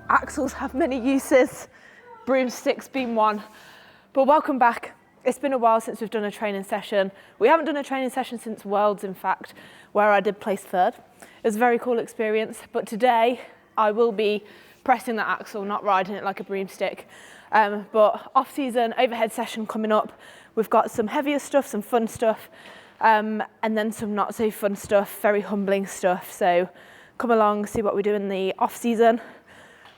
Axles have many uses, broomsticks being one. But welcome back. It's been a while since we've done a training session. We haven't done a training session since Worlds, in fact, where I did place third. It was a very cool experience, but today I will be pressing the axle, not riding it like a broomstick. But off-season overhead session coming up. We've got some heavier stuff, some fun stuff, and then some not so fun stuff, very humbling stuff. So come along, see what we do in the off-season.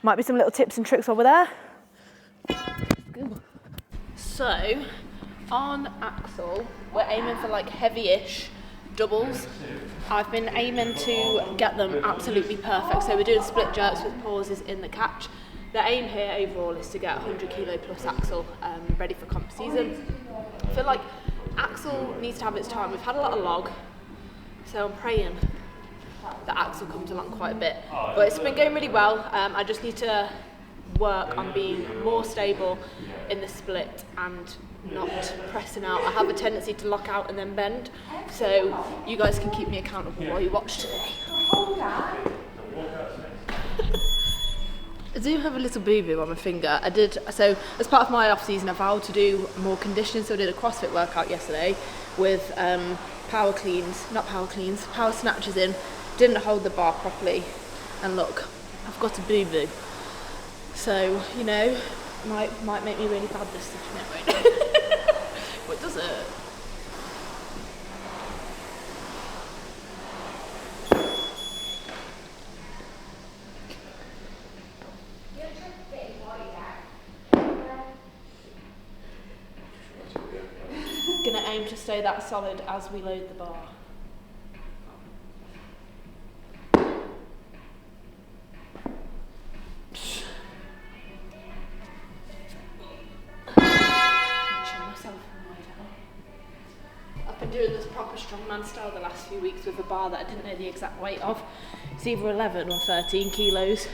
Might be some little tips and tricks over there. So, on axle, we're aiming for like heavy-ish doubles. I've been aiming to get them absolutely perfect. So we're doing split jerks with pauses in the catch. The aim here overall is to get 100 kilo plus axle ready for comp season. I feel like axle needs to have its time. We've had a lot of log, so I'm praying that axle comes along quite a bit. But it's been going really well. I just need to work on being more stable in the split and not pressing out. I have a tendency to lock out and then bend, so you guys can keep me accountable while you watch today. I do have a little boo-boo on my finger. So as part of my off-season, I vowed to do more conditioning, so I did a CrossFit workout yesterday with power snatches in. Didn't hold the bar properly, and look, I've got a boo-boo. So, you know, might make me really bad this time, won't it? What does it? Gonna aim to stay that solid as we load the bar. I've been doing this proper strongman style the last few weeks with a bar that I didn't know the exact weight of. It's either 11 or 13 kilos.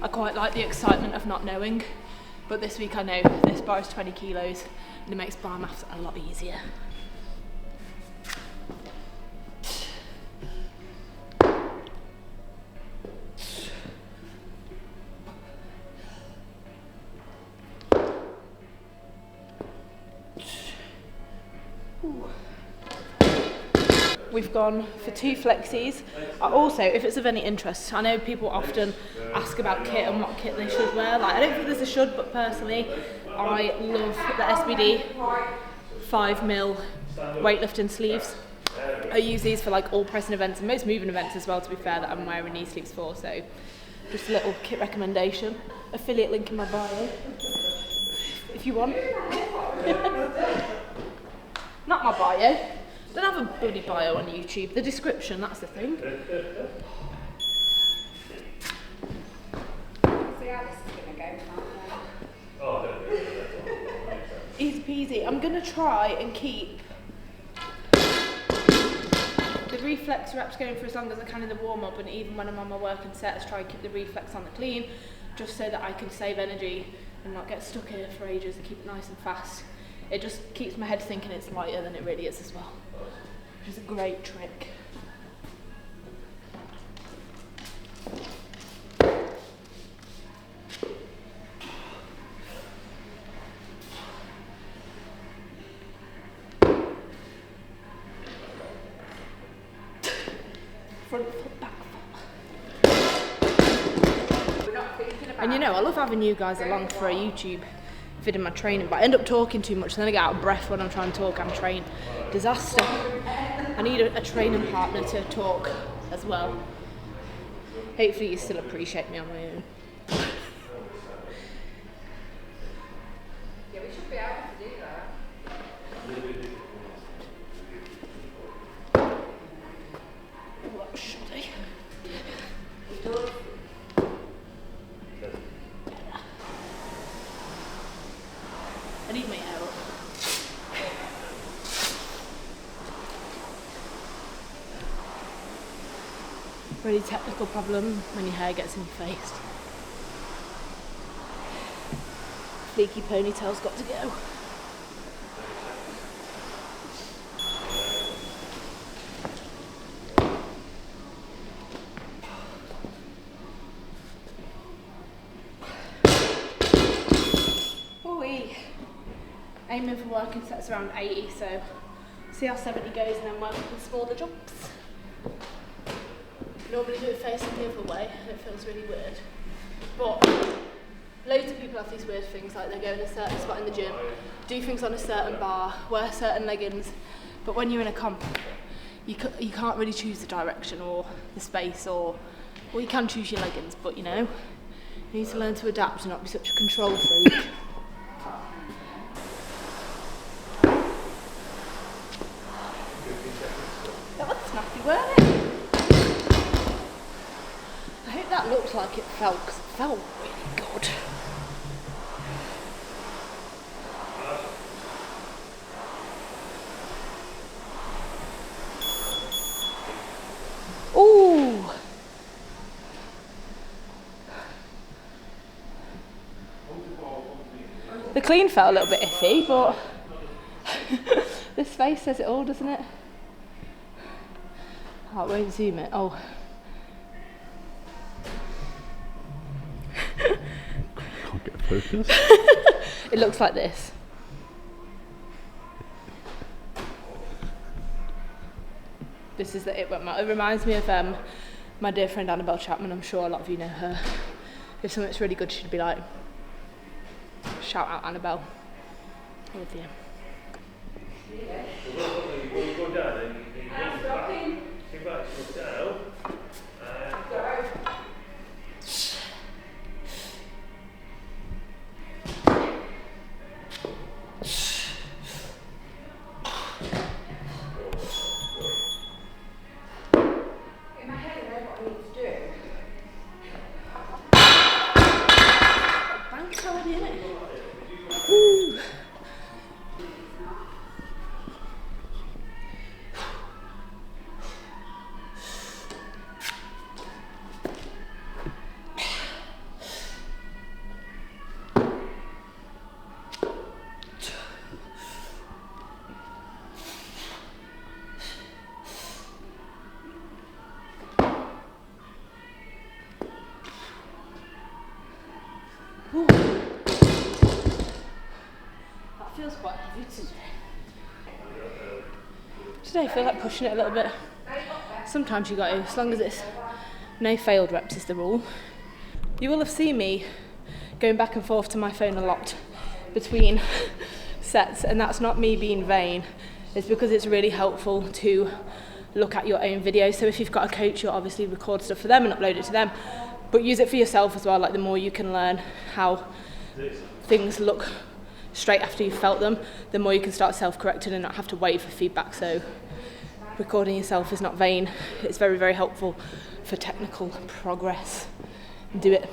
I quite like the excitement of not knowing, but this week I know this bar is 20 kilos and it makes bar maths a lot easier. We've gone for 2 flexies. Also, if it's of any interest, I know people often ask about kit and what kit they should wear. Like, I don't think there's a should, but personally, I love the SBD 5mm weightlifting sleeves. I use these for like all pressing events and most moving events as well, to be fair, that I'm wearing knee sleeves for. So just a little kit recommendation. Affiliate link in my bio if you want. Not my bio. Don't have a bloody bio on YouTube. The description, that's the thing. See how this is going to go, Easy peasy. I'm going to try and keep the reflex reps going for as long as I can in the warm-up, and even when I'm on my working sets, try and keep the reflex on the clean, just so that I can save energy and not get stuck here for ages and keep it nice and fast. It just keeps my head thinking it's lighter than it really is as well, which is a great trick. Front foot, back foot. And you know, I love having you guys along for a YouTube vid in my training, but I end up talking too much and then I get out of breath when I'm trying to talk and train. Disaster. I need a training partner to talk as well. Hopefully you still appreciate me on my own. Yeah, we should be able to do that. What shoddy. I need my hair up. Really technical problem when your hair gets in your face. Fleeky ponytail's got to go. aiming for working sets around 80, so see how 70 goes and then work with smaller jumps. Normally do it facing the other way and it feels really weird. But loads of people have these weird things, like they go in a certain spot in the gym, do things on a certain bar, wear certain leggings, but when you're in a comp, you can't really choose the direction or the space, or you can choose your leggings, but you know, you need to learn to adapt and not be such a control freak. That was snappy, weren't it? I hope that looked like it felt, because it felt really good. Ooh! The clean felt a little bit iffy, but this face says it all, doesn't it? Oh, I won't zoom it. Oh. Can't get focus. It looks like this. This is the It Won't Matter. It reminds me of my dear friend Annabelle Chapman. I'm sure a lot of you know her. If something's really good, she'd be like, shout out Annabelle. I love you. Feels quite heavy today. I feel like pushing it a little bit. Sometimes you got to, as long as it's no failed reps is the rule. You will have seen me going back and forth to my phone a lot between sets, and that's not me being vain. It's because it's really helpful to look at your own videos. So if you've got a coach, you'll obviously record stuff for them and upload it to them, but use it for yourself as well. Like, the more you can learn how things look straight after you've felt them, the more you can start self-correcting and not have to wait for feedback. So recording yourself is not vain. It's very, very helpful for technical progress. Do it.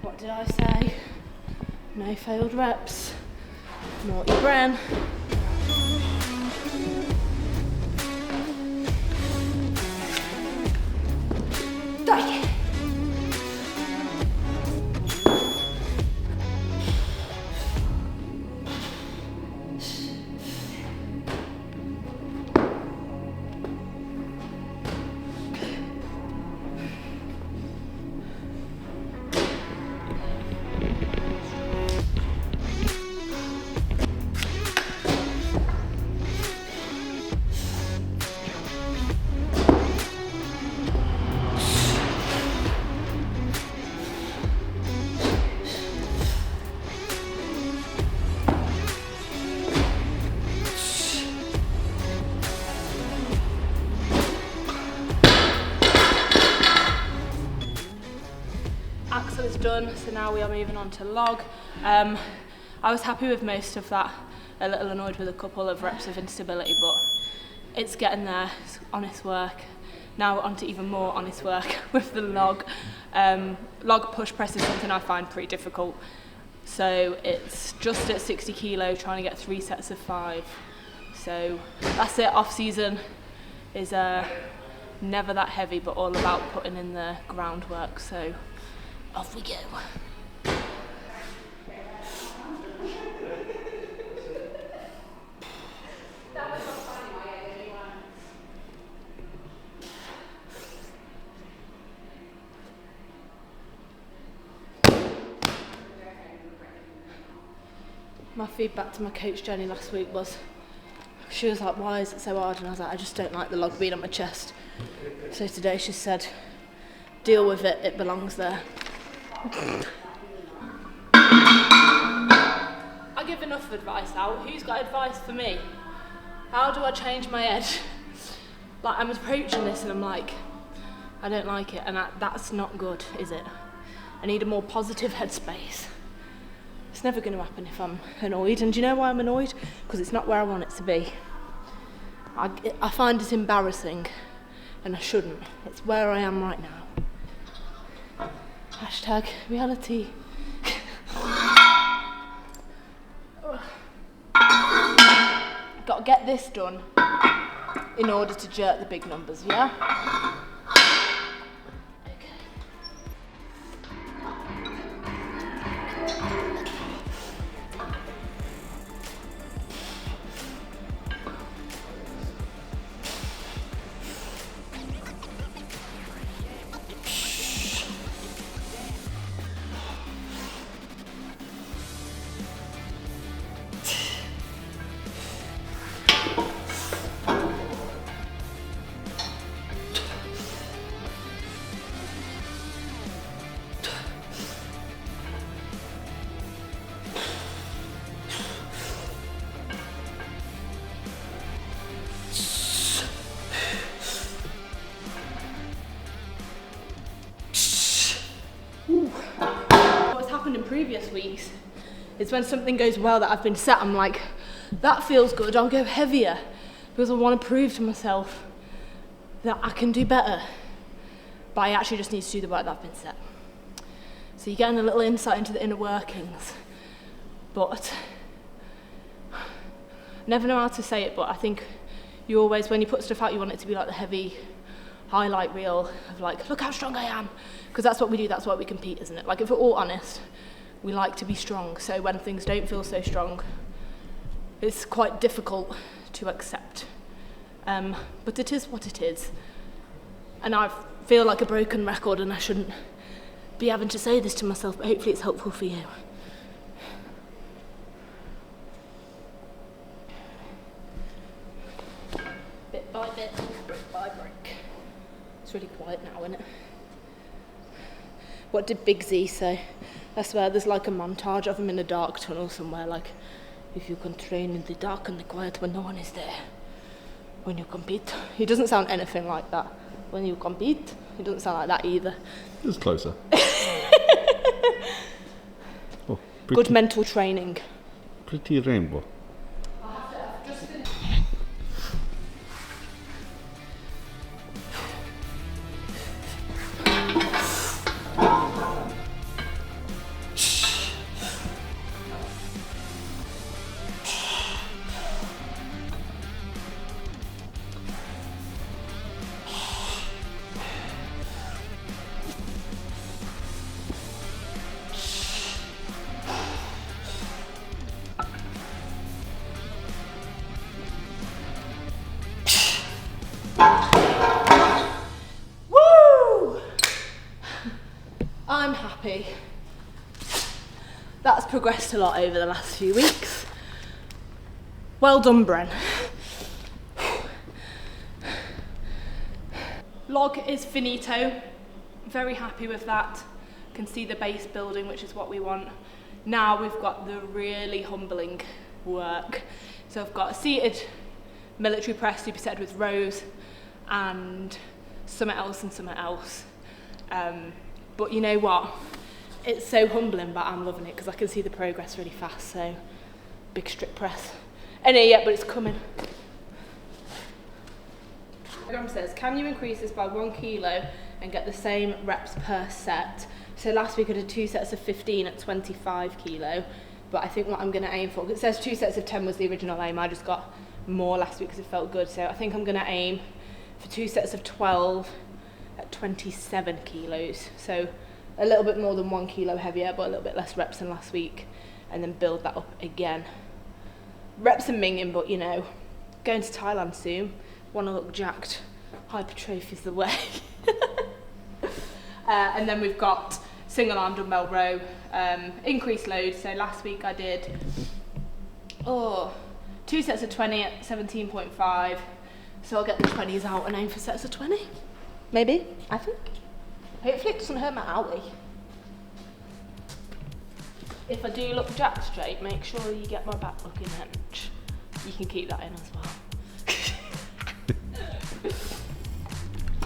What did I say? No failed reps. Naughty Bren. Die. done, so now we are moving on to log. I was happy with most of that, a little annoyed with a couple of reps of instability, but it's getting there. It's honest work. Now we're on to even more honest work with the log. Log push press is something I find pretty difficult. So it's just at 60 kilo, trying to get 3 sets of 5. So that's it. Off season is never that heavy, but all about putting in the groundwork. So off we go. My feedback to my coach Jenny last week was, she was like, why is it so hard? And I was like, I just don't like the log being on my chest. So today she said, deal with it, it belongs there. I give enough advice out. Who's got advice for me? How do I change my head? Like, I'm approaching this and I'm like, I don't like it, and that's not good, is it? I need a more positive headspace. It's never going to happen if I'm annoyed, and do you know why I'm annoyed? Because it's not where I want it to be. I find it embarrassing, and I shouldn't. It's where I am right now. Hashtag reality. Got to get this done in order to jerk the big numbers, yeah? What's happened in previous weeks is when something goes well that I've been set, I'm like, that feels good, I'll go heavier, because I want to prove to myself that I can do better, but I actually just need to do the work that I've been set. So you're getting a little insight into the inner workings, but I never know how to say it, but I think you always, when you put stuff out, you want it to be like the heavy highlight reel of like, look how strong I am, because that's what we do, that's why we compete, isn't it? Like, if we're all honest, we like to be strong, so when things don't feel so strong, it's quite difficult to accept. But it is what it is. And I feel like a broken record, and I shouldn't be having to say this to myself, but hopefully it's helpful for you. Bit by bit, brick by brick. It's really quiet now, isn't it? What did Big Z say? I swear there's like a montage of him in a dark tunnel somewhere, like, if you can train in the dark and the quiet when no one is there. When you compete. He doesn't sound anything like that. When you compete, he doesn't sound like that either. It's closer. Oh, good mental training. Pretty rainbow. Woo! I'm happy. That's progressed a lot over the last few weeks. Well done, Bren. Log is finito. Very happy with that. Can see the base building, which is what we want. Now we've got the really humbling work. So I've got a seated military press superset with rows and something else and something else. But you know what? It's so humbling, but I'm loving it because I can see the progress really fast, so big strict press. Anyway, yeah, but it's coming. Graham says, can you increase this by 1 kilo and get the same reps per set? So last week I did 2 sets of 15 at 25 kilo, but I think what I'm going to aim for, it says 2 sets of 10 was the original aim, I just got more last week because it felt good, so I think I'm going to aim for 2 sets of 12 at 27 kilos, so a little bit more than 1 kilo heavier, but a little bit less reps than last week, and then build that up again. Reps and minging, but you know, going to Thailand soon, want to look jacked, hypertrophy's the way. And then we've got single arm dumbbell row, increased load. So last week I did 2 sets of 20 at 17.5. So I'll get the 20s out and aim for sets of 20. Maybe, I think. Hopefully it doesn't hurt my owie. If I do look jacked straight, make sure you get my back looking hench. You can keep that in as well.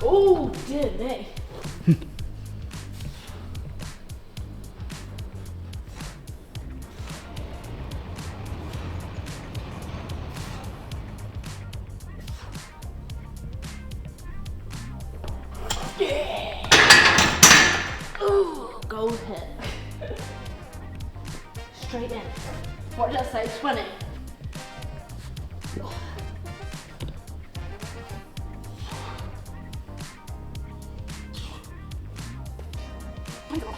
Oh, dear me. Yeah. Ooh, gold hit. Straight in. What did I say? 20. Oh. My God.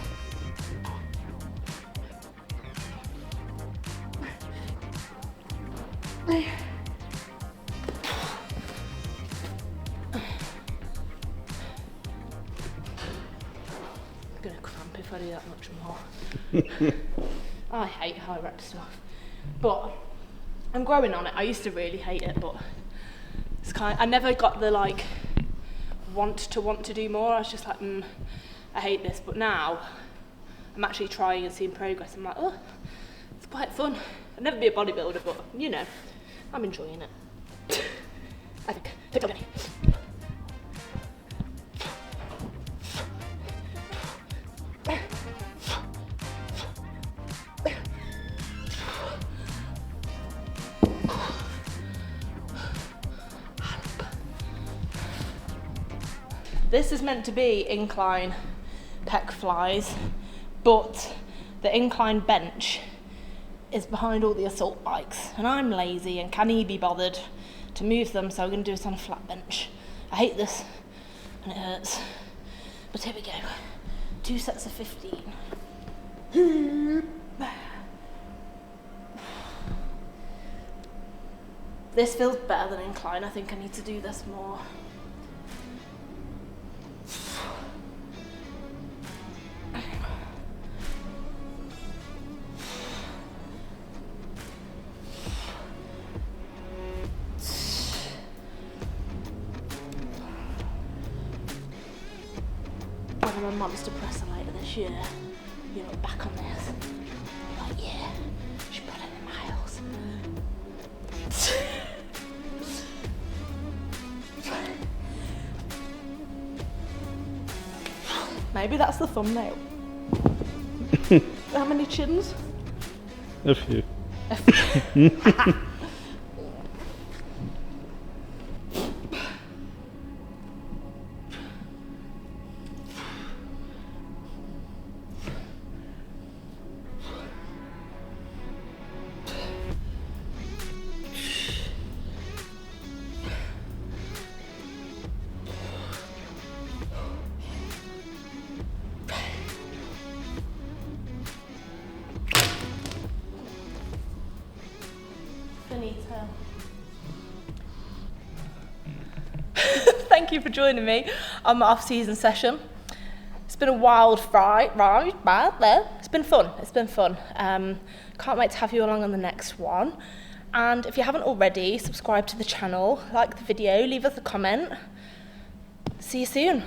I'm gonna cramp if I do that much more. I hate high rep stuff, but I'm growing on it. I used to really hate it, but it's I never got the like want to do more. I was just like, I hate this, but now I'm actually trying and seeing progress. I'm like, oh, it's quite fun. I'd never be a bodybuilder, but you know, I'm enjoying it. I think. This is meant to be incline pec flies, but the incline bench is behind all the assault bikes, and I'm lazy and can't be bothered to move them, so I'm going to do this on a flat bench. I hate this, and it hurts. But here we go. 2 sets of 15. This feels better than incline. I think I need to do this more. I'm a monster presser later this year. You look back on this. You're like, yeah, she put in the miles. Maybe that's the thumbnail. How many chins? A few. Thank you for joining me on my off-season session. It's been a wild ride. It's been fun. Can't wait to have you along on the next one. And if you haven't already, subscribe to the channel, like the video, leave us a comment. See you soon.